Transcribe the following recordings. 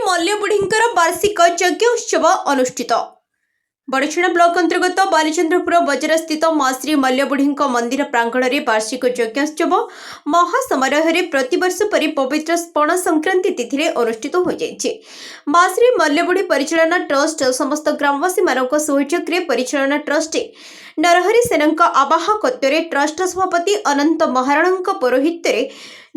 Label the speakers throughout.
Speaker 1: मल्लबुढ़ींकर वार्षिक यज्ञ उत्सव अनुष्ठित। बड़छणा ब्लॉक अंतर्गत बालीचंद्रपुर बजार स्थित माँ श्री मल्लबुढ़ी मंदिर प्रांगण में वार्षिक यज्ञोत्सव महासमारोह प्रतिवर्ष परि पवित्र पणा संक्रांति तिथि अनुष्ठित हो जाइए। माँ श्री मल्लबुढ़ी परिचालना ट्रस्ट समस्त ग्रामवासी मान सहयोग परिचालना ट्रस्ट नरहरि सेना आवाहकत्व ट्रस्ट सभापति अनंत महाराणा पौरोहित्य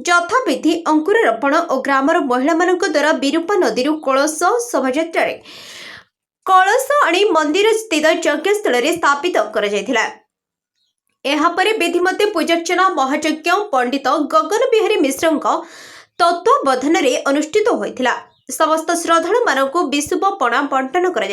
Speaker 1: यथाविधि अंकुरारोपण और ग्रामर महिला द्वारा विरूपा नदी कलश शोभायात्रा कलश आनी मंदिर स्थित यज्ञस्थल स्थापित कर विधिमते पूजार्चना महायज्ञ पंडित गगन बिहारी मिश्र तत्वावधान अनुष्ठित होता। समस्त श्रद्धालु मानक विशुभ पणा बंटन कर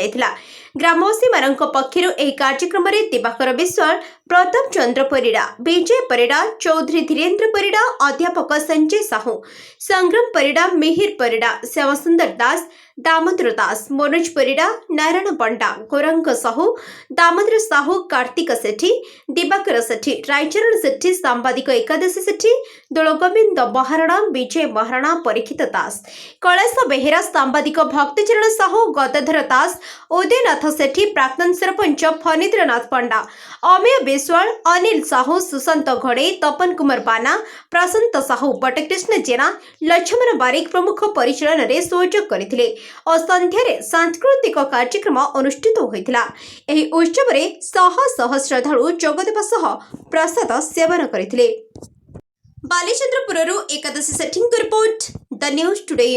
Speaker 1: ग्रामवासी मान पक्षर कार्यक्रम में दिवाकर विश्वाल, प्रताप चंद्र परिड़ा, विजय परिड़ा, चौधरी धीरेन्द्र परिड़ा, अध्यापक संजय साहू, संग्राम परिड़ा, मिहिर परिड़ा, श्यामसुंदर दास, दामोदर दास, मनोज परिड़ा, नारायण पंडा, गौरांग साहू, दामोदर साहू, कार्तिक सेठी, दिवाकर सेठी, रायचरण सेठी, सांबादिक एकादशी सेठी, दोलगोविंद महाराणा, विजय महाराणा, परीक्षित दास, कैलाश बेहेरा, सांबादिक भक्तचरण साहू, गदाधर दास, उदयनाथ सेठी, प्राक्तन सरपंच फणीन्द्रनाथ पंडा, अमेय विश्वाल, अनिल साहू, सुशांत घड़े, तपन कुमार बाना, प्रशांत साहू, बटकृष्ण जेना, लक्ष्मण बारिक प्रमुख परिचालन में सहयोग करथिले और संध्यारे सांस्कृतिक कार्यक्रम अनुष्ठित होइतिला। एही उत्सव रे शह शह श्रद्धालु जोगदेवा सह प्रसाद सेवन करथिले। बालीचंद्रपुरରୁ एकादशी सेठीଙ୍କ रिपोर्ट द न्यूज टुडे।